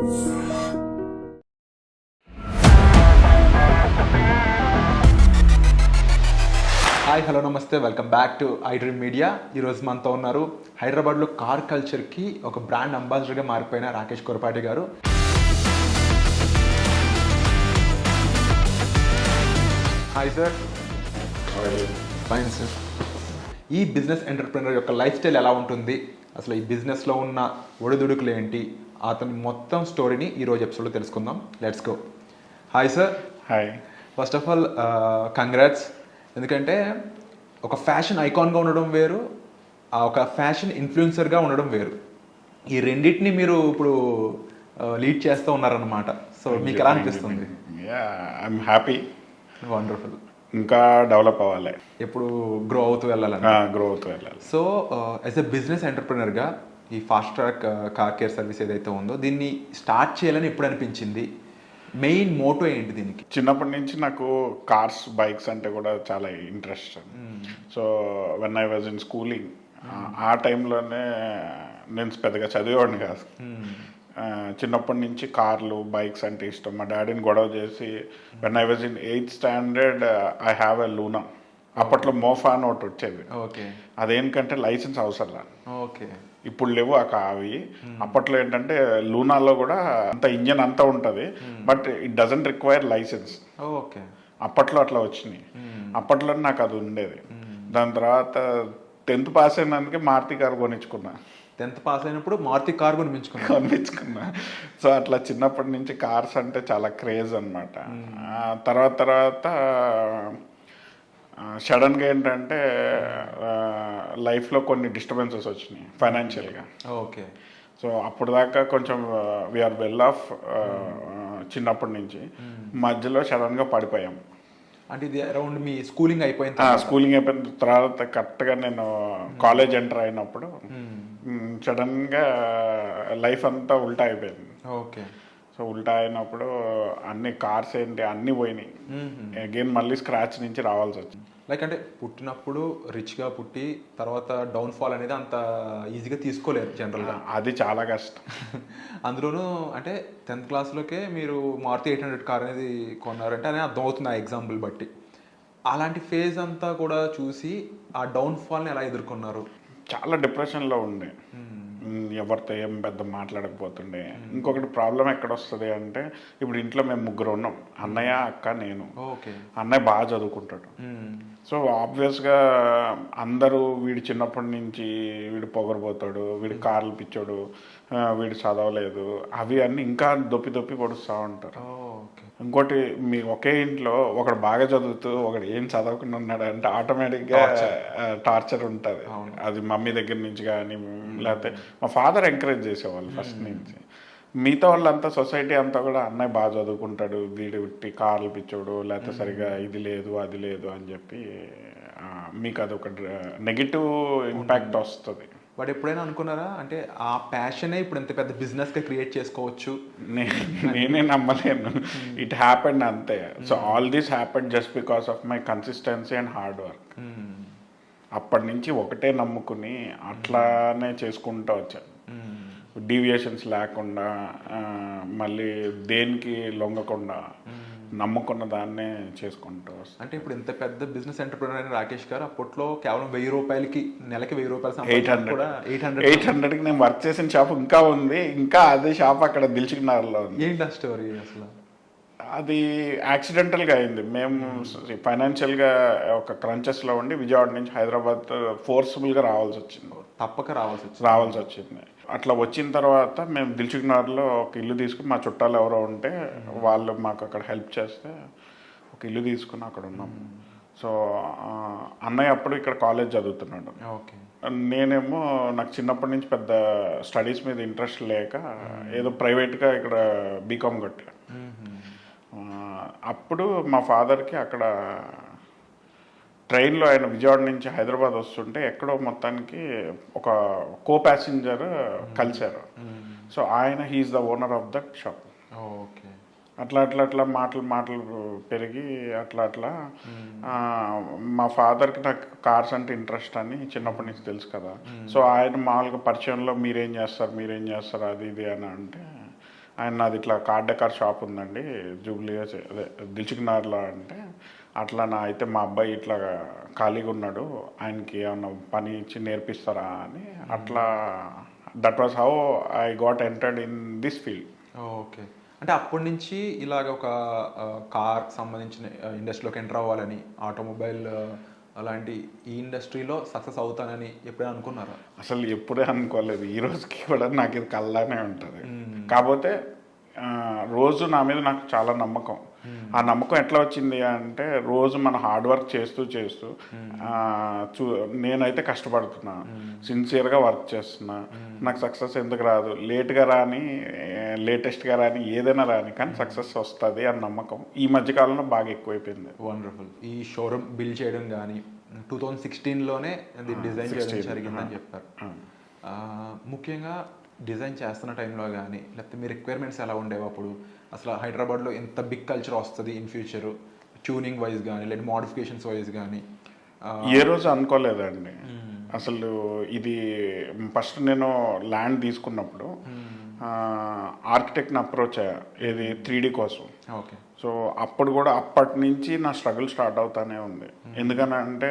Hi hello నమస్తే, welcome back to I dream media. ఈరోజు మనతో ఉన్నారు హైదరాబాద్లో కార్ కల్చర్కి ఒక బ్రాండ్ అంబాసిడర్గా మారిపోయిన రాకేష్ కొరపాటి గారు. Hi sir. Fine sir. ఈ బిజినెస్ ఎంటర్ప్రెనర్ యొక్క లైఫ్ స్టైల్ ఎలా ఉంటుంది, అసలు ఈ బిజినెస్లో ఉన్న ఒడిదుడుకులు ఏంటి, అతని మొత్తం స్టోరీని ఈరోజు ఎపిసోడ్లో తెలుసుకుందాం. Let's go. Hi sir. Hi. First of all congrats. ఎందుకంటే ఒక ఫ్యాషన్ ఐకాన్గా ఉండడం వేరు, ఒక ఫ్యాషన్ ఇన్ఫ్లుయెన్సర్గా ఉండడం వేరు. ఈ రెండింటిని మీరు ఇప్పుడు లీడ్ చేస్తూ ఉన్నారన్నమాట. సో మీకు ఎలా అనిపిస్తుంది? I'm happy. వండర్ఫుల్. ఇంకా డెవలప్ అవ్వాలి, ఎప్పుడు గ్రో అవుతూ వెళ్ళాలి. సో యాజ్ ఎ బిజినెస్ ఎంటర్ప్రినర్గా ఈ fast track car care service ఏదైతే ఉందో దీన్ని స్టార్ట్ చేయాలని ఎప్పుడు అనిపించింది? మెయిన్ మోటో ఏంటి దీనికి? చిన్నప్పటి నుంచి నాకు కార్స్, బైక్స్ అంటే కూడా చాలా interest. So when I was in schooling, ఆ టైంలోనే నేను పెద్దగా చదివేవాడిని కాదు. చిన్నప్పటి నుంచి కార్లు, బైక్స్ అంటే ఇష్టం. మా డాడీని గొడవ చేసి when I was in 8th standard I have a Luna. అప్పట్లో మోఫా అని ఒకటి వచ్చేది. ఓకే. అదేంటంటే లైసెన్స్ అవసరం. ఓకే. ఇప్పుడు లేవు అవి. అప్పట్లో ఏంటంటే లూనాలో కూడా అంత ఇంజన్ అంతా ఉంటుంది, but it doesn't require license. Okay. అప్పట్లో అట్లా వచ్చినాయి. అప్పట్లో నాకు అది ఉండేది. దాని తర్వాత 10th పాస్ అయినందుకే మారుతి కారు కొనిచ్చుకున్నా. 10th పాస్ అయినప్పుడు మారుతి కార్ కొనిపించుకున్నా. సో అట్లా చిన్నప్పటి నుంచి కార్స్ అంటే చాలా క్రేజ్ అనమాట. తర్వాత సడన్గా ఏంటంటే లైఫ్లో కొన్ని డిస్టర్బెన్సెస్ వచ్చినాయి ఫైనాన్షియల్గా. ఓకే. సో అప్పుడు దాకా కొంచెం వీఆర్ వెల్ ఆఫ్ చిన్నప్పటి నుంచి. మధ్యలో సడన్గా పడిపోయాం. అంటే ఇది అరౌండ్ మీ స్కూలింగ్ అయిపోయిన తర్వాత కరెక్ట్గా నేను కాలేజ్ ఎంటర్ అయినప్పుడు సడన్గా లైఫ్ అంతా ఉల్టా అయిపోయింది. ఓకే. సో ఉల్టా అయినప్పుడు అన్ని కార్స్ ఏంటి అన్నీ పోయినాయి. అగైన్ మళ్ళీ స్క్రాచ్ నుంచి రావాల్సి వచ్చింది. లైక్ అంటే పుట్టినప్పుడు రిచ్గా పుట్టి తర్వాత డౌన్ఫాల్ అనేది అంత ఈజీగా తీసుకోలేరు జనరల్గా. అది చాలా కష్టం. అందులోనూ అంటే 10th క్లాస్లోకే మీరు మారుతి 800 కార్ అనేది కొన్నారంటే అని అర్థమవుతుంది ఆ ఎగ్జాంపుల్ బట్టి. అలాంటి ఫేజ్ అంతా కూడా చూసి ఆ డౌన్ఫాల్ని ఎలా ఎదుర్కొన్నారు? చాలా డిప్రెషన్లో ఉండే, ఎవరితో ఏం పెద్ద మాట్లాడకపోతుండే. ఇంకొకటి ప్రాబ్లం ఎక్కడ వస్తుంది అంటే, ఇప్పుడు ఇంట్లో మేము ముగ్గురు ఉన్నాం, అన్నయ్య, అక్క, నేను. ఓకే. అన్నయ్య బాగా చదువుకుంటాడు. సో ఆబ్వియస్గా అందరూ వీడు చిన్నప్పటి నుంచి వీడు పొగరబోతాడు, వీడు కార్లు పిచ్చోడు, వీడు చదవలేదు, అవి అన్నీ ఇంకా దొప్పి పొడుస్తూ ఉంటారు. ఇంకోటి మీ ఒకే ఇంట్లో ఒకడు బాగా చదువుతూ ఒకడు ఏం చదవకుండా ఉన్నాడు అంటే ఆటోమేటిక్గా టార్చర్ ఉంటుంది. అది మమ్మీ దగ్గర నుంచి కానీ, లేకపోతే మా ఫాదర్ ఎంకరేజ్ చేసేవాళ్ళు ఫస్ట్ నుంచి. మిగతా వాళ్ళంతా సొసైటీ అంతా కూడా అన్నయ్య బాగా చదువుకుంటాడు, వీడు కార్లు పిచ్చోడు, లేకపోతే సరిగా ఇది లేదు అది లేదు అని చెప్పి మీకు అది ఒక నెగిటివ్ ఇంపాక్ట్ వస్తుంది. బట్ ఎప్పుడైనా అనుకున్నారా అంటే ఆ ప్యాషనే ఇప్పుడు ఎంత పెద్ద బిజినెస్గా క్రియేట్ చేసుకోవచ్చు? నేనే నమ్మలేను. ఇట్ హ్యాపెండ్ అంతే. So all this happened just because of my consistency and hard work. అప్పటి నుంచి ఒకటే నమ్ముకుని అట్లానే చేసుకుంటూ వచ్చాను, డీవియేషన్స్ లేకుండా, మళ్ళీ దేనికి లొంగకుండా నమ్ముకున్న దాన్నే చేసుకుంటూ వస్తాను. అంటే ఇప్పుడు ఇంత పెద్ద బిజినెస్ ఎంటర్ప్రెనర్ అయిన రాకేష్ గారు అప్పట్లో కేవలం 1000 రూపాయలకి నెలకి 1000 రూపాయలు 800కి నేను వర్క్ చేసిన షాప్ ఇంకా ఉంది. ఇంకా అదే షాప్ అక్కడ దిల్చుకున్నారులో ఉంది. ఏంటి ఆ స్టోరీ అసలు? అది యాక్సిడెంటల్గా అయింది. మేము ఫైనాన్షియల్గా ఒక క్రంచెస్లో ఉండి విజయవాడ నుంచి హైదరాబాద్ ఫోర్స్ఫుల్గా తప్పక రావాల్సి వచ్చింది. అట్లా వచ్చిన తర్వాత మేము దిల్చుకున్నారులో ఒక ఇల్లు తీసుకుని, మా చుట్టాలు ఎవరో ఉంటే వాళ్ళు మాకు అక్కడ హెల్ప్ చేస్తే ఒక ఇల్లు తీసుకుని అక్కడ ఉన్నాము. సో అన్నయ్య అప్పుడు ఇక్కడ కాలేజ్ చదువుతున్నాడు. ఓకే. నేనేమో నాకు చిన్నప్పటి నుంచి పెద్ద స్టడీస్ మీద ఇంట్రెస్ట్ లేక ఏదో ప్రైవేట్గా ఇక్కడ బీకామ్ కట్టా. అప్పుడు మా ఫాదర్కి అక్కడ ట్రైన్లో ఆయన విజయవాడ నుంచి హైదరాబాద్ వస్తుంటే ఎక్కడో మొత్తానికి ఒక కో ప్యాసింజర్ కలిశారు. సో ఆయన he is the owner of that shop. Okay. అట్లా మాటలు పెరిగి అట్లా మా ఫాదర్కి నాకు కార్స్ అంటే ఇంట్రెస్ట్ అని చిన్నప్పటి నుంచి తెలుసు కదా. సో ఆయన మామూలుగా పరిచయంలో మీరేం చేస్తారు అది ఇది అని అంటే ఆయన నాది ఇట్లా కార్ డెకార్ షాప్ ఉందండి జూబ్లీ అదే దిల్చుకున్నారులో అంటే అట్లా నా అయితే మా అబ్బాయి ఇట్లా ఖాళీగా ఉన్నాడు ఆయనకి ఏమన్నా పని ఇచ్చి నేర్పిస్తారా అని అట్లా that was how I got entered in this field. Okay, అంటే అప్పటి నుంచి ఇలాగ ఒక కార్ సంబంధించిన ఇండస్ట్రీలోకి ఎంటర్ అవ్వాలని, ఆటోమొబైల్ అలాంటి ఈ ఇండస్ట్రీలో సక్సెస్ అవుతానని ఎప్పుడైనా అనుకున్నారా? అసలు ఎప్పుడే అనుకోలేదు, ఈ రోజుకి కూడా నాకు ఇది కల్లానే ఉంటుంది. కాకపోతే రోజు నా మీద నాకు చాలా నమ్మకం. ఆ నమ్మకం ఎట్లా వచ్చింది అంటే రోజు మన హార్డ్ వర్క్ చేస్తూ నేనైతే కష్టపడుతున్నా, సిన్సియర్గా వర్క్ చేస్తున్నా. నాకు సక్సెస్ ఎందుకు రాదు, లేట్గా రాని లేటెస్ట్గా రాని ఏదైనా రాని కానీ సక్సెస్ వస్తుంది అని నమ్మకం ఈ మధ్యకాలంలో బాగా ఎక్కువైపోయింది. వండర్ఫుల్. ఈ షోరూమ్ బిల్డ్ చేయడం కానీ 2016లోనే అది డిజైన్ చేయడం జరిగిందని చెప్పారు. ముఖ్యంగా డిజైన్ చేస్తున్న టైంలో కానీ లేకపోతే మీ రిక్వైర్మెంట్స్ ఎలా ఉండేవి అప్పుడు? అసలు హైదరాబాద్లో ఎంత బిగ్ కల్చర్ వస్తుంది ఇన్ ఫ్యూచర్, ట్యూనింగ్ వైజ్ కానీ లేదా మోడిఫికేషన్స్ వైజ్ కానీ? ఏ రోజు అనుకోలేదండి అసలు. ఇది ఫస్ట్ నేను ల్యాండ్ తీసుకున్నప్పుడు ఆర్కిటెక్ట్ని అప్రోచ్ అయ్యా, ఏది 3D కోసం. ఓకే. సో అప్పుడు కూడా అప్పటి నుంచి నా స్ట్రగుల్ స్టార్ట్ అవుతానే ఉంది. ఎందుకనంటే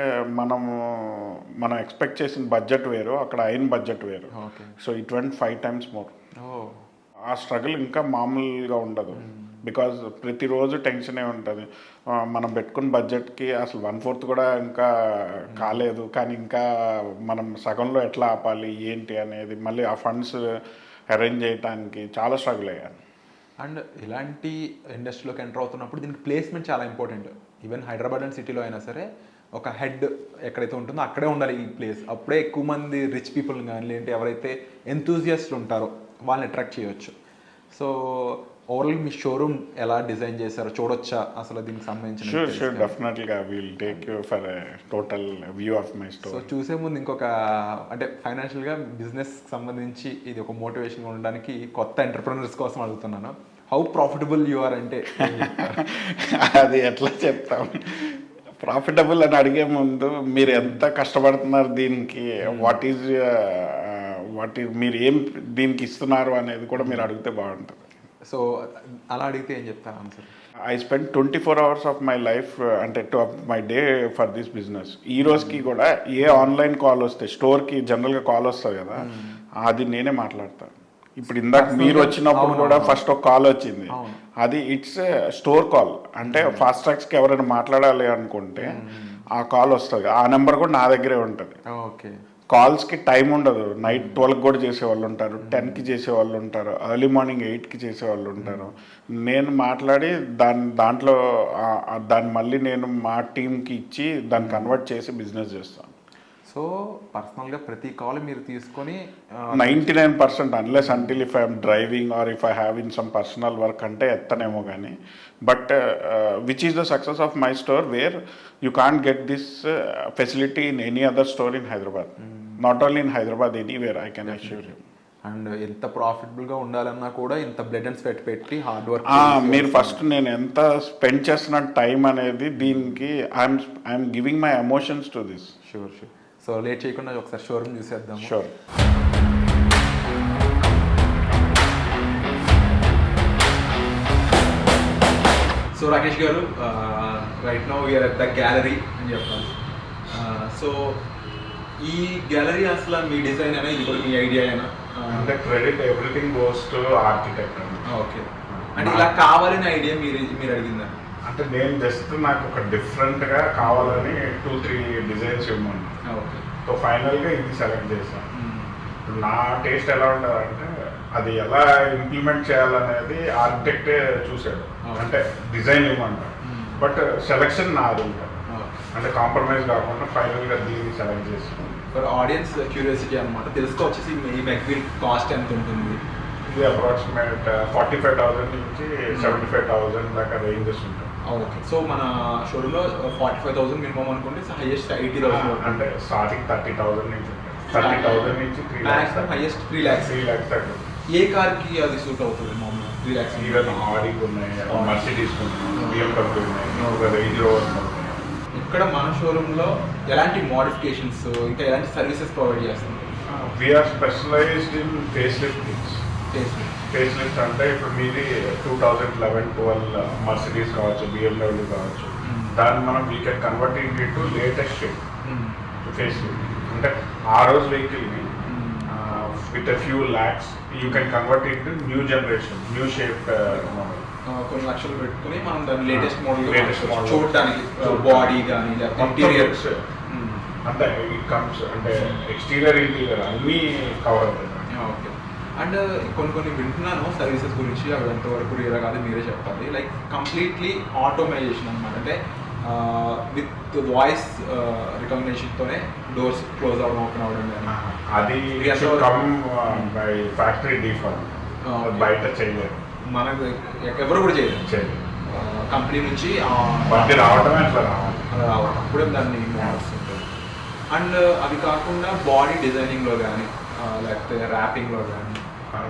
మనం ఎక్స్పెక్ట్ చేసిన బడ్జెట్ వేరు, అక్కడ అయిన బడ్జెట్ వేరు. So it went 5 times more. ఆ స్ట్రగుల్ ఇంకా మామూలుగా ఉండదు, బికాజ్ ప్రతిరోజు టెన్షనే ఉంటుంది. మనం పెట్టుకున్న బడ్జెట్కి అసలు 1/4 కూడా ఇంకా కాలేదు, కానీ ఇంకా మనం సగంలో ఎట్లా ఆపాలి ఏంటి అనేది మళ్ళీ ఆ ఫండ్స్ అరేంజ్ చేయడానికి చాలా స్ట్రగుల్ అయ్యాను. అండ్ ఇలాంటి ఇండస్ట్రీలోకి ఎంటర్ అవుతున్నప్పుడు దీనికి ప్లేస్మెంట్ చాలా ఇంపార్టెంట్. ఈవెన్ హైదరాబాద్ అండ్ సిటీలో అయినా సరే ఒక హెడ్ ఎక్కడైతే ఉంటుందో అక్కడే ఉండాలి ఈ ప్లేస్. అప్పుడే ఎక్కువ మంది రిచ్ పీపుల్ కానీ లేదంటే ఎవరైతే ఎంతూజియాస్ట్లు ఉంటారో వాళ్ళని అట్రాక్ట్ చేయొచ్చు. సో ఓవరాల్ మీ షోరూమ్ ఎలా డిజైన్ చేశారో చూడొచ్చా అసలు దీనికి సంబంధించిన? షూర్ డెఫినెట్గా will take you for total view of my store. So చూసే ముందు ఇంకొక అంటే ఫైనాన్షియల్గా బిజినెస్ సంబంధించి ఇది ఒక మోటివేషన్గా ఉండడానికి కొత్త ఎంటర్ప్రెనర్స్ కోసం అడుగుతున్నాను. హౌ ప్రాఫిటబుల్ యు ఆర్ అంటే అది ఎట్లా చెప్తాం? ప్రాఫిటబుల్ అని అడిగే ముందు మీరు ఎంత కష్టపడుతున్నారు దీనికి, వాట్ ఈజ్ మీరు ఏం దీనికి ఇస్తున్నారు అనేది కూడా మీరు అడిగితే బాగుంటుంది. సో అలా అడిగితే ఏం చెప్తారు answer? I spend 24 hours of my life అంటే my day for this business. ఈ రోజుకి కూడా ఏ ఆన్లైన్ కాల్ వస్తే స్టోర్కి జనరల్గా కాల్ వస్తుంది కదా, అది నేనే మాట్లాడతాను. ఇప్పుడు ఇందాక మీరు వచ్చినప్పుడు కూడా ఫస్ట్ ఒక కాల్ వచ్చింది, అది ఇట్స్ స్టోర్ కాల్. అంటే ఫాస్ట్ ట్రాక్స్కి ఎవరైనా మాట్లాడాలి అనుకుంటే ఆ కాల్ వస్తుంది, ఆ నెంబర్ కూడా నా దగ్గరే ఉంటుంది. ఓకే. కాల్స్కి టైం ఉండదు. నైట్ 12 కూడా చేసేవాళ్ళు ఉంటారు, 10కి చేసేవాళ్ళు ఉంటారు, ఎర్లీ మార్నింగ్ 8కి చేసేవాళ్ళు ఉంటారు. నేను మాట్లాడి దాంట్లో దాన్ని మళ్ళీ నేను మా టీంకి ఇచ్చి దాన్ని కన్వర్ట్ చేసి బిజినెస్ చేస్తాను. సో పర్సనల్గా ప్రతి కాల్ మీరు తీసుకొని 99% unless until if I'm driving or if I have in some personal work అంటే ఎత్తనేమో కానీ, but which is the success of my store where you can't get this facility in any other store in Hyderabad. Not only in Hyderabad, anywhere I can assure you. And ఎంత ప్రాఫిటబుల్గా ఉండాలన్నా కూడా ఇంత blood and sweat పెట్టి hard work మీరు first నేను ఎంత spend చేస్తున్న టైం అనేది దీనికి I'm giving my emotions to this. Sure. So late చేయకుండా ఒకసారి షోరూమ్ చూసేద్దాం. Sure. So Rakesh garu, right now we are at the gallery అని చెప్పాలి. సో ఈ గ్యాలరీ అసలు మీ డిజైన్ అయినా ఇది కూడా మీ ఐడియా అయినా? అంటే credit everything goes to architect. Okay. అంటే ఇలా కావాలని ఐడియా మీరు అడిగిందా? అంటే నేను జస్ట్ నాకు ఒక డిఫరెంట్గా కావాలని 2-3 డిజైన్స్ ఇవ్వమన్నా. ఓకే. సో ఫైనల్గా ఇది సెలెక్ట్ చేశాను. ఇప్పుడు నా టేస్ట్ ఎలా ఉంటుందంటే అది ఎలా ఇంప్లిమెంట్ చేయాలనేది ఆర్కిటెక్టే చూశాడు. అంటే డిజైన్ ఇవ్వమంటారు, బట్ సెలెక్షన్ నాది ఉంటుంది. అంటే కాంప్రమైజ్ కాకుండా ఫైనల్గా దీన్ని సెలెక్ట్ చేస్తాను. ఫర్ ఆడియన్స్ క్యూరియాసిటీ అనమాట, తెలుసుకోవచ్చేసి ఈ మెగ్విల్ కాస్ట్ ఎంత ఉంటుంది? ఇది అప్రాక్సిమేట్ 45,000 నుంచి 75,000 దాకా రేంజెస్ ఉంటాయి. ఓకే. సో మన షోరూంలో 45,000 మినిమం అనుకుంటే హైయెస్ట్ 80,000 అంటే స్టార్టింగ్ 30,000 నుంచి 30,000 నుంచి 3 lakhs, హైయెస్ట్ 3 lakhs. దాకా. ఏ కార్కి అది సూట్ అవుతుంది మామూలు? 3 lakhs. ఈవెన్ ఆడీకి ఉన్నాయి, మర్సిడీస్ ఉన్నాయి, BMW ఉన్నాయి, రేంజ్ రోవర్స్ ఉన్నాయి. ఇక్కడ మన షోరూంలో ఎలాంటి మోడిఫికేషన్స్ ఇంకా ఎలాంటి సర్వీసెస్ ప్రొవైడ్ చేస్తుంది? We are specialized in face lift kits. Face lift అంటే ఇప్పుడు మీది 2011-12 మర్సిడీస్ కావచ్చు, BMW కావచ్చు, దాన్ని మనం we can convert into latest shape face lift. అంటే ఆ రోజు వెహికల్ని with few lakhs you can convert into new generation, new shape model. కొన్ని లక్షలు పెట్టుకుని మనం దాని లేటెస్ట్ Latest మోడల్ model. చూడడానికి బాడీ కానీ లేకపోతే ఇంటీరియర్స్. అంటే ఇట్ కమ్స్ అంటే ఎక్స్టీరియర్ ఇంటీరియర్ అన్నీ కవర్ అవుతాయి. ఓకే. అండ్ కొన్ని వింటున్నాను సర్వీసెస్ గురించి, అవి ఎంతవరకు రియల్ కాదు మీరే చెప్పాలి. లైక్ కంప్లీట్లీ ఆటోమైజేషన్ అనమాట. అంటే విత్ వాయిస్ రికగ్నిషన్తోనే డోర్స్ క్లోజ్ అవ్వడం, ఓపెన్ అవ్వడం కానీ. అది కమ్ బై ఫ్యాక్టరీ డిఫాల్ట్, బయట చేయలేదు, మనకు ఎవరు కూడా చేయలేదు. కంపెనీ నుంచి బండి రావడమే అట్లా రావాలి, అలా రావడం అప్పుడే దాన్ని మోడల్స్ ఉంటుంది. అండ్ అవి కాకుండా బాడీ డిజైనింగ్లో కానీ లేకపోతే ర్యాపింగ్లో కానీ.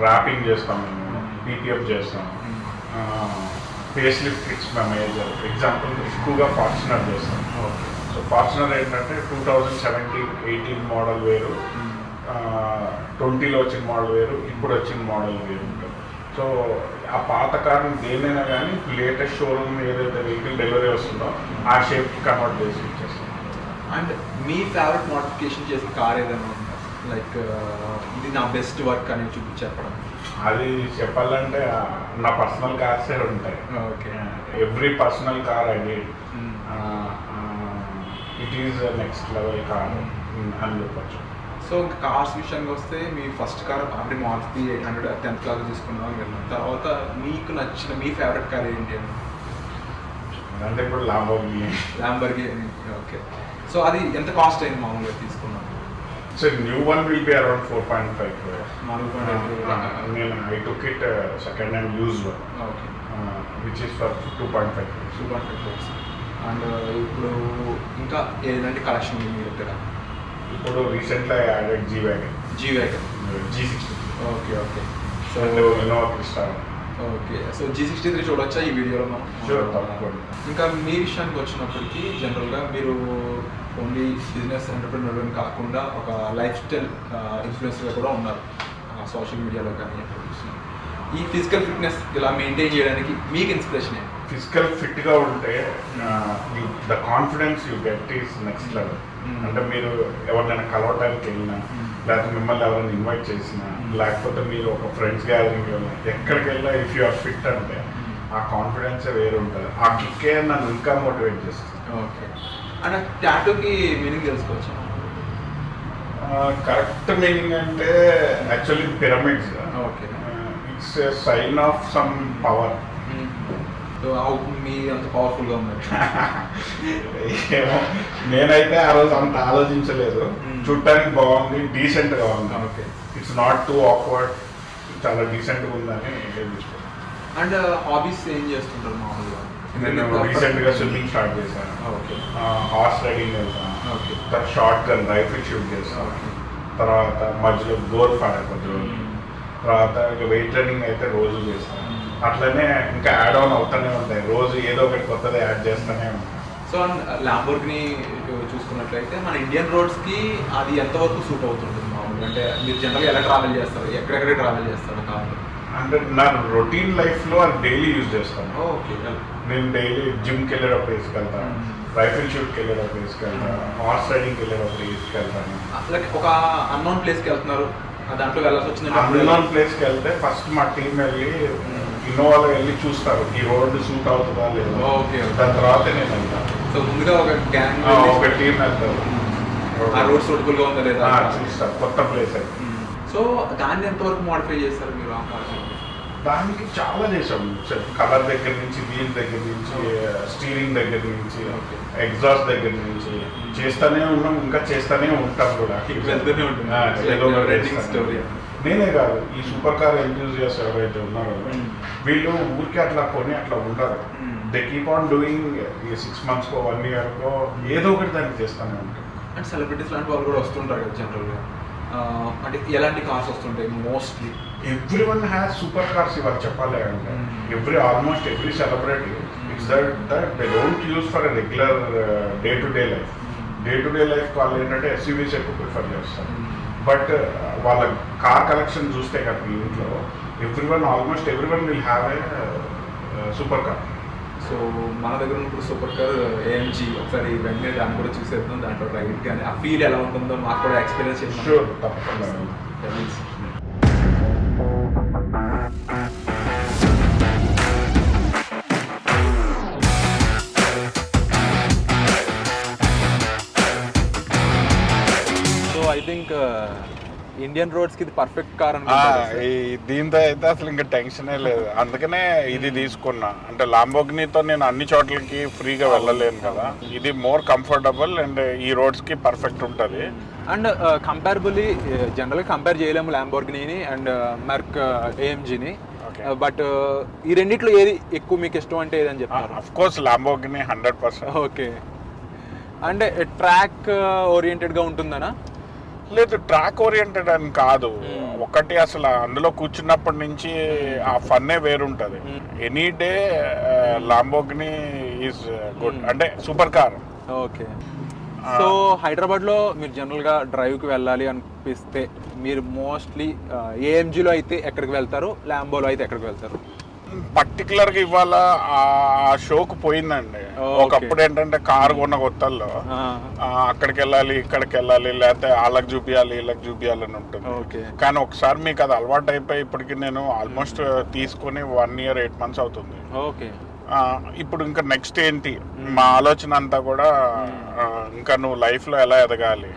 ర్యాపింగ్ చేస్తాం మేము, పీపీఎఫ్ చేస్తాం, ఫేస్ లిఫ్ట్ కిట్స్ మా మేజర్. ఎగ్జాంపుల్ ఎక్కువగా ఫార్చునర్ చేస్తాం. సో ఫార్చునర్ ఏంటంటే 2017-18 మోడల్ వేరు, 20లో వచ్చిన మోడల్ వేరు, ఇప్పుడు వచ్చిన మోడల్ వేరు ఉంటుంది. సో ఆ పాత కారుని దేనైనా కానీ లేటెస్ట్ షోరూమ్ ఏదైతే వెహికల్ డెలివరీ వస్తుందో ఆ షేప్కి కన్వర్ట్ చేసి ఇచ్చేస్తాం. అండ్ మీ ఫేవరెట్ మోడిఫికేషన్ చేసిన కార్ ఏదైనా ఉందా? లైక్ ఇది నా బెస్ట్ వర్క్ అని చెప్పడం. అది చెప్పాలంటే నా పర్సనల్ కార్సే ఉంటాయి. ఓకే. ఎవ్రీ పర్సనల్ కార్ అది it is next level car అని చెప్పచ్చు. సో కార్స్ విషయానికి వస్తే మీ first car already Maruti 800 10th class తీసుకున్నాం వెళ్ళాం. తర్వాత మీకు నచ్చిన మీ ఫేవరెట్ కార్ ఏంటి అని? అంటే ఇప్పుడు ల్యాంబోర్గిని. ఓకే. సో అది ఎంత కాస్ట్ అయింది మామూలుగా తీసుకున్నాం? So new one will be around 4.5 crores. 4.5. నేను I took it second hand use one, okay, which is for 2.5 crores. 2.5 crores. And ఇప్పుడు ఇంకా ఏదంటే కలెక్షన్ ఉంది మీ దగ్గర? ఇప్పుడు రీసెంట్గా added G wagon, G63. Okay. Okay. So Innova Crysta. Okay. So G63 చూడొచ్చా ఈ వీడియోలో మనం? Sure, తప్పకుండా. ఇంకా మీ విషయానికి వచ్చినప్పటికీ జనరల్గా మీరు ఓన్లీ బిజినెస్ ఎంటర్ప్రెన్యూర్ అని కాకుండా ఒక లైఫ్ స్టైల్ ఇన్ఫ్లుయెన్సర్గా కూడా ఉన్నారు సోషల్ మీడియాలో కానీ. ఈ ఫిజికల్ ఫిట్నెస్ ఇలా మెయింటైన్ చేయడానికి మీకు ఇన్స్పిరేషన్ ఏంటి? ఫిజికల్ ఫిట్గా ఉంటే the confidence you get is next level. అంటే మీరు ఎవరినైనా కలవటానికి వెళ్ళినా, లేకపోతే మిమ్మల్ని ఎవరైనా ఇన్వైట్ చేసినా, లేకపోతే మీరు ఒక ఫ్రెండ్స్ గ్యాదరింగ్ వెళ్ళినా, ఎక్కడికి వెళ్ళినా ఇఫ్ యూ ఆర్ ఫిట్ అంటే ఆ కాన్ఫిడెన్సే వేరు ఉంటుంది. ఆ కిక్కే నన్ను ఇంకా మోటివేట్ చేస్తుంది. ఓకే. అండ్ టాటూకి మీనింగ్ తెలుసుకోవచ్చు? కరెక్ట్ మీనింగ్ అంటే actually pyramids. Okay. It's a sign of some power. So మీ అంత పవర్ఫుల్గా ఉన్నారు? ఏమో, నేనైతే ఆ రోజు అంత ఆలోచించలేదు. చూడటానికి బాగుంది, డీసెంట్గా ఉంది. Okay. It's not two awkward, చాలా డీసెంట్గా ఉందని. అండ్ హాబీస్ ఏం చేస్తుంటారు మామూలుగా? నేను రీసెంట్గా స్విమ్మింగ్ స్టార్ట్ చేశాను. ఓకే. హార్స్ రైడింగ్ వెళ్తాను. ఓకే. తర్వాత షార్ట్ గన్ రైఫిల్ షూట్ చేస్తాను. తర్వాత మధ్యలో గోల్ఫ్ ఆడే కొద్ది రోజులు. తర్వాత ఇక వెయిట్ ట్రైనింగ్ అయితే రోజు చేస్తాను. అట్లనే ఇంకా యాడ్ ఆన్ అవుతూనే ఉంటాయి, రోజు ఏదో ఒకటి కొత్తది యాడ్ చేస్తూనే ఉంటాయి. సో ల్యాంబోర్గిని చూసుకున్నట్లయితే మన ఇండియన్ రోడ్స్కి అది ఎంతవరకు సూట్ అవుతుంటుంది మామూలుగా? అంటే మీరు జనరల్గా ఎలా ట్రావెల్ చేస్తారు, ఎక్కడెక్కడ ట్రావెల్ చేస్తారు కార్లో? అంటే నా రొటీన్ లైఫ్లో అది డైలీ యూజ్ చేస్తాను. ఓకే. నేను డైలీ జిమ్కి వెళ్ళేటప్పుడు వేసుకెళ్తాను, రైఫిల్ షూట్కి వెళ్ళేటప్పుడు వేసుకెళ్తాను, హార్స్ రైడింగ్కి వెళ్ళేటప్పుడు వేసుకెళ్తాను. లైక్ ఒక అన్నోన్ ప్లేస్కి వెళ్తున్నారు, దాంట్లో వెళ్ళాల్సి వచ్చింది. అన్నోన్ ప్లేస్కి వెళ్తే ఫస్ట్ మా టీం వెళ్ళి ఇన్నోవాలో వెళ్ళి చూస్తారు ఈ రోడ్డు సూట్ అవుతుందా లేదా. ఓకే. దాని తర్వాత నేను వెళ్తాను. సో ముందుగా ఒక గ్యాంగ్ ఒక టీం వెళ్తారు, ఆ రోడ్ సూటబుల్గా ఉందా లేదా చూస్తారు, కొత్త ప్లేస్ అయితే. సో దాన్ని ఎంతవరకు మోడిఫై చేస్తారు మీరు ఆ కార్లో? దానికి చాలా చేసాం. కలర్ దగ్గర నుంచి, వీల్ దగ్గర నుంచి, స్టీరింగ్ దగ్గర నుంచి, ఎగ్జాస్ట్ దగ్గర నుంచి చేస్తూనే ఉన్నాం, ఇంకా చేస్తూనే ఉంటాం కూడా. వెళ్తూనే ఉంటుంది. నేనే కాదు, ఈ సూపర్ కార్ ఎంతూజియాస్ ఎవరైతే ఉన్నారో వీళ్ళు ఊరికి అట్లా కొని అట్లా ఉంటారు. They keep on doing. ఈ 6 months 1 yearకో ఏదో ఒకటి దానికి చేస్తూనే ఉంటారు. అండ్ సెలబ్రిటీస్ లాంటి వాళ్ళు కూడా వస్తుంటారు కదా జనరల్గా. అంటే ఎలాంటి కార్స్ వస్తుంటాయి mostly? Every one has super cars ఇవాళ చెప్పాలి అంటే. Almost every celebrity it's that they don't use for a regular day to day life. Day to day life వాళ్ళు ఏంటంటే ఎస్యూవీస్ ఎక్కువ ప్రిఫర్ చేస్తారు. బట్ వాళ్ళ కార్ కలెక్షన్ చూస్తే కనుక ఇంట్లో almost everyone will have a super car. So మన దగ్గర ఉన్నప్పుడు సూపర్ కార్ ఏఎంజీ ఒకసారి వెంటనే దాన్ని కూడా చూసేద్దాం, దాంట్లో రైడ్ కానీ ఆ ఫీల్ ఎలా ఉంటుందో మాకు కూడా ఎక్స్పీరియన్స్ చేసి తప్పకుండా. సో ఐ థింక్ ఇండియన్ రోడ్స్కి ఇది పర్ఫెక్ట్ కార్ దీంతో అయితే అసలు ఇంకా టెన్షనే లేదు. అందుకనే ఇది తీసుకున్నా. అంటే లాంబోగినీతో నేను అన్ని చోట్లకి ఫ్రీగా వెళ్ళలేను కదా, ఇది మోర్ కంఫర్టబుల్ అండ్ ఈ రోడ్స్ కి పర్ఫెక్ట్ ఉంటుంది. అండ్ కంపారబుల్లీ జనరల్గా కంపేర్ చేయలేము ల్యాంబోర్గినీని అండ్ మెర్క్ ఏఎంజీని, బట్ ఈ రెండిట్లో ఏది ఎక్కువ మీకు ఇష్టం అంటే ఏదని చెప్తారు? Of course Lamborghini 100%. ఓకే. అంటే ట్రాక్ ఓరియంటెడ్గా ఉంటుందనా? లేదు, ట్రాక్ ఓరియంటెడ్ అని కాదు. ఒకటి అసలు అందులో కూర్చున్నప్పటి నుంచి ఆ ఫన్నే వేరుంటది. ఎనీ డే లాంబోగినీ ఈజ్ గుడ్, అంటే సూపర్ కార్. ఓకే. సో హైదరాబాద్లో మీరు జనరల్గా డ్రైవ్కి వెళ్ళాలి అనిపిస్తే మీరు మోస్ట్లీ ఏఎంజీలో అయితే ఎక్కడికి వెళ్తారు, ల్యాంబోలో అయితే ఎక్కడికి వెళ్తారు? పర్టికులర్ గా ఇవాళ ఆ షోకు పోయిందండి. ఒకప్పుడు ఏంటంటే కారు కొన్న కొత్తల్లో అక్కడికి వెళ్ళాలి, ఇక్కడికి వెళ్ళాలి, లేకపోతే వాళ్ళకి చూపియాలి, వీళ్ళకి చూపియాలి అని ఉంటుంది. కానీ ఒకసారి మీకు అది అలవాటు అయిపోయి ఇప్పటికి నేను ఆల్మోస్ట్ తీసుకుని 1 year 8 months అవుతుంది. ఇప్పుడు ఇంకా నెక్స్ట్ ఏంటి మా ఆలోచన అంతా కూడా, ఇంకా నువ్వు లైఫ్ లో ఎలా ఎదగాలి,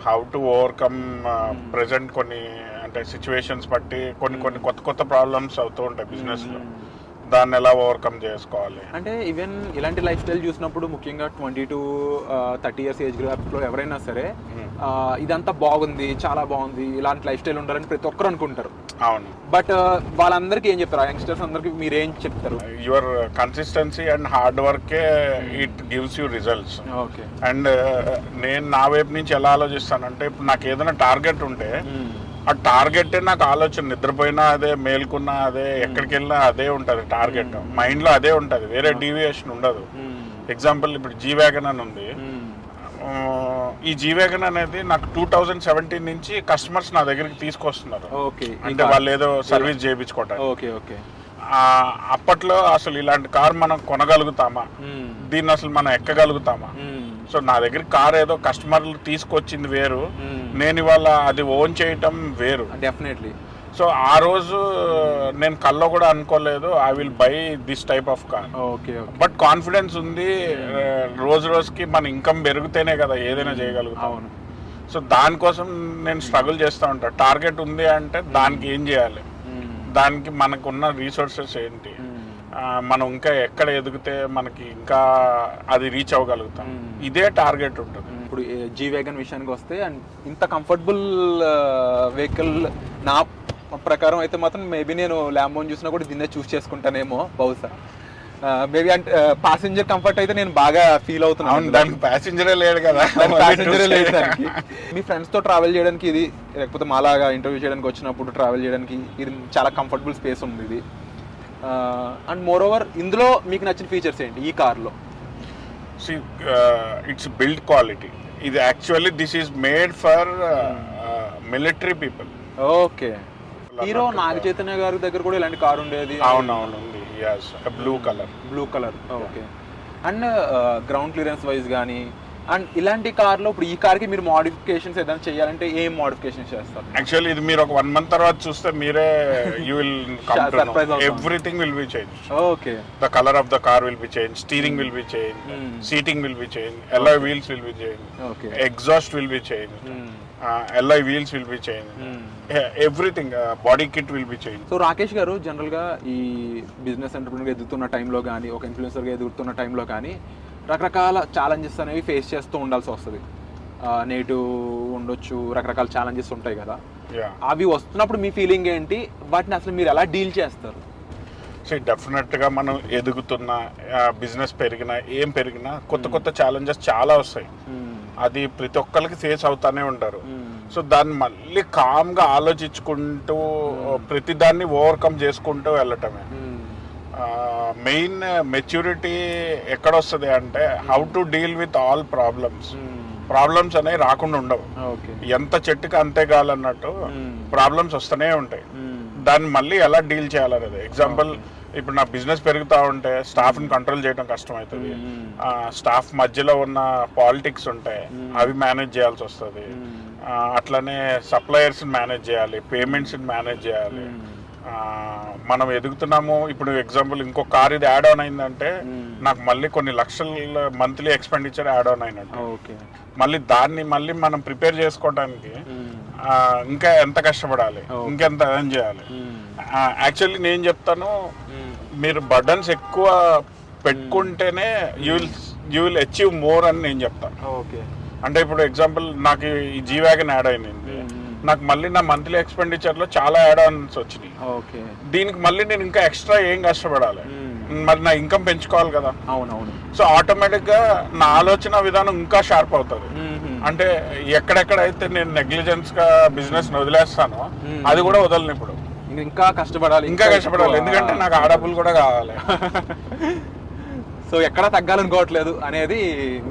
హౌ టు ఓవర్కమ్ ప్రెసెంట్ కొన్ని అంటే సిచ్యువేషన్స్ బట్టి కొన్ని కొత్త ప్రాబ్లమ్స్ అవుతూ ఉంటాయి బిజినెస్ లో, దాన్ని ఎలా ఓవర్కమ్ చేసుకోవాలి. అంటే ఈవెన్ ఇలాంటి లైఫ్ స్టైల్ చూసినప్పుడు ముఖ్యంగా 20 to 30 years ఏజ్ గ్రూప్లో ఎవరైనా సరే ఇదంతా బాగుంది, చాలా బాగుంది, ఇలాంటి లైఫ్ స్టైల్ ఉండాలని ప్రతి ఒక్కరు అనుకుంటారు. అవును. బట్ వాళ్ళందరికీ ఏం చెప్తారు, ఆ యంగ్స్టర్స్ అందరికి మీరు ఏం చెప్తారు? యువర్ కన్సిస్టెన్సీ అండ్ హార్డ్ వర్కే it gives you results. Okay. And నేను నా వైపు నుంచి ఎలా ఆలోచిస్తానంటే, ఇప్పుడు నాకు ఏదైనా టార్గెట్ ఉంటే ఆ టార్గెట్ నాకు ఆలోచన, నిద్రపోయినా అదే, మేల్కున్నా అదే, ఎక్కడికి వెళ్ళినా అదే ఉంటుంది టార్గెట్, మైండ్ లో అదే ఉంటుంది, వేరే డీవియేషన్ ఉండదు. ఎగ్జాంపుల్ ఇప్పుడు జీ వ్యాగన్ అని ఉంది. ఈ జీ వ్యాగన్ అనేది నాకు 2017 నుంచి కస్టమర్స్ నా దగ్గరికి తీసుకొస్తున్నారు. అంటే వాళ్ళు ఏదో సర్వీస్ చేయించుకోవటానికి. అప్పట్లో అసలు ఇలాంటి కార్ మనం కొనగలుగుతామా, దీన్ని అసలు మనం ఎక్కగలుగుతామా? సో నా దగ్గర కార్ ఏదో కస్టమర్లు తీసుకొచ్చింది వేరు, నేను ఇవాళ అది ఓన్ చేయటం వేరు. డెఫినెట్లీ. సో ఆ రోజు నేను కల్లో కూడా అనుకోలేదు I will buy this type of car. But confidence ఉంది, రోజు రోజుకి మన ఇన్కమ్ పెరిగితేనే కదా ఏదైనా చేయగలుగుతాం. సో దానికోసం నేను స్ట్రగుల్ చేస్తూ ఉంటాను. టార్గెట్ ఉంది అంటే దానికి ఏం చేయాలి, దానికి మనకున్న రీసోర్సెస్ ఏంటి, మనం ఇంకా ఎక్కడ ఎదిగితే మనకి ఇంకా అది రీచ్ అవ్వగలుగుతాం, ఇదే టార్గెట్ ఉంటుంది. ఇప్పుడు జీ వ్యాగన్ విషయానికి వస్తే, అండ్ ఇంత కంఫర్టబుల్ వెహికల్ నా ప్రకారం అయితే మాత్రం మేబీ నేను ల్యాంబోని చూసినా కూడా దీన్నే చూస్ చేసుకుంటానేమో బహుశా. మేబీ అంటే ప్యాసింజర్ కంఫర్ట్ అయితే నేను బాగా ఫీల్ అవుతున్నాను. దానికి ప్యాసింజరే లేడు కదా, ప్యాసింజరే లేదు దానికి. మీ ఫ్రెండ్స్తో ట్రావెల్ చేయడానికి ఇది, లేకపోతే మాలాగా ఇంటర్వ్యూ చేయడానికి వచ్చినప్పుడు ట్రావెల్ చేయడానికి ఇది చాలా కంఫర్టబుల్ స్పేస్ ఉంది ఇది. అండ్ మోర్ ఓవర్ ఇందులో మీకు నచ్చిన ఫీచర్స్ ఏంటి ఈ కార్లో? It's build quality. ఇది actually this is made for military people. Okay. Hero Naga Chaitanya గారి దగ్గర కూడా ఇలాంటి కార్ ఉండేది. అవునవును, ఉంది. Blue colour. Okay. And ground clearance wise కానీ, అండ్ ఇలాంటి కార్లో ఇప్పుడు ఈ కార్కి మీరు మోడిఫికేషన్స్ ఏదైనా చేయాలంటే ఏం మోడిఫికేషన్స్ చేస్తారు? యాక్చువల్లీ ఇది మీరు ఒక 1 month తర్వాత చూస్తే మీరే you will come to know everything will be change. Okay. The colour of the car will be change, steering will be change, seating will be change, alloy wheels will be changed, okay, exhaust will be changed, alloy wheels will be changed, everything, body kit will be changed. So Rakesh గారు, జనరల్గా ఈ business ఎంటర్ప్రెన్యూర్గా ఎదుగుతున్న టైంలో కానీ, ఒక ఇన్ఫ్లుయెన్సర్గా ఎదుగుతున్న టైంలో కానీ రకరకాల ఛాలెంజెస్ అనేవి ఫేస్ చేస్తూ ఉండాల్సి వస్తుంది. నెగిటివ్ ఉండొచ్చు, రకరకాల ఛాలెంజెస్ ఉంటాయి కదా. అవి వస్తున్నప్పుడు మీ ఫీలింగ్ ఏంటి, వాటిని అసలు మీరు ఎలా డీల్ చేస్తారు? సో డెఫినెట్గా మనం ఎదుగుతున్న, బిజినెస్ పెరిగినా ఏం పెరిగినా కొత్త ఛాలెంజెస్ చాలా వస్తాయి. అది ప్రతి ఒక్కరికి ఫేస్ అవుతానే ఉంటారు. సో దాన్ని మళ్ళీ కామ్గా ఆలోచించుకుంటూ ప్రతి దాన్ని ఓవర్కమ్ చేసుకుంటూ వెళ్ళటమే. మెయిన్ మెచ్యూరిటీ ఎక్కడ వస్తుంది అంటే how to deal with all problems అనేవి రాకుండా ఉండవు. ఎంత చెట్టుకి అంతే గాలన్నట్టు ప్రాబ్లమ్స్ వస్తూనే ఉంటాయి. దాన్ని మళ్ళీ ఎలా డీల్ చేయాలనేది. ఎగ్జాంపుల్ ఇప్పుడు నా బిజినెస్ పెరుగుతూ ఉంటే స్టాఫ్ని కంట్రోల్ చేయడం కష్టం అవుతుంది. స్టాఫ్ మధ్యలో ఉన్న పాలిటిక్స్ ఉంటాయి, అవి మేనేజ్ చేయాల్సి వస్తుంది. అట్లనే సప్లయర్స్ని మేనేజ్ చేయాలి, పేమెంట్స్ని మేనేజ్ చేయాలి. మనం ఎదుగుతున్నాము, ఇప్పుడు ఎగ్జాంపుల్ ఇంకో కార్ ఇది యాడ్ ఆన్ అయిందంటే నాకు మళ్ళీ కొన్ని లక్షల మంత్లీ ఎక్స్పెండిచర్ యాడ్ ఆన్ అయినట్టు. మళ్ళీ దాన్ని మళ్ళీ మనం ప్రిపేర్ చేసుకోవడానికి ఇంకా ఎంత కష్టపడాలి, ఇంకెంత ఎర్న్ చేయాలి. యాక్చువల్లీ నేను చెప్తాను, మీరు బర్డన్స్ ఎక్కువ పెట్టుకుంటేనే యూ విల్ అచీవ్ మోర్ అని నేను చెప్తాను. అంటే ఇప్పుడు ఎగ్జాంపుల్ నాకు ఈ జీ వ్యాగన్ యాడ్ అయింది, నాకు మళ్ళీ నా మంత్లీ ఎక్స్పెండిచర్లో చాలా యాడ్ ఆన్స్ వచ్చినాయి. దీనికి మళ్ళీ నేను ఇంకా ఎక్స్ట్రా ఏం కష్టపడాలి, మరి నా ఇన్కమ్ పెంచుకోవాలి కదా. అవునవును. సో ఆటోమేటిక్గా నా ఆలోచన విధానం ఇంకా షార్ప్ అవుతుంది. అంటే ఎక్కడెక్కడైతే నేను నెగ్లిజెన్స్గా బిజినెస్ వదిలేస్తానో అది కూడా వదలను. ఇప్పుడు ఇంకా కష్టపడాలి, ఎందుకంటే నాకు ఆ డబ్బులు కూడా కావాలి. సో ఎక్కడ తగ్గాలనుకోవట్లేదు అనేది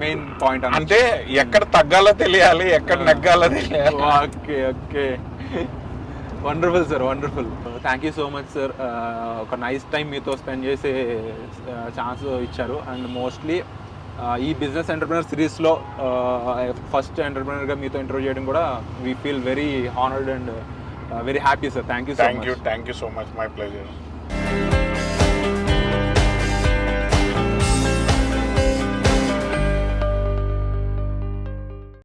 మెయిన్ పాయింట్. అంటే ఎక్కడ తగ్గాలో తెలియాలి, ఎక్కడ నెగ్గాలో తెలియాలి. Okay wonderful sir, wonderful. Thank you so much sir. ఒక నైస్ టైం మీతో స్పెండ్ చేసే ఛాన్స్ ఇచ్చారు. అండ్ మోస్ట్లీ ఈ బిజినెస్ ఎంటర్ప్రినర్ సిరీస్లో ఫస్ట్ ఎంటర్ప్రినర్గా మీతో ఇంటర్వ్యూ చేయడం కూడా we feel very honoured and very happy sir. Thank you so much. Thank you so much. My pleasure.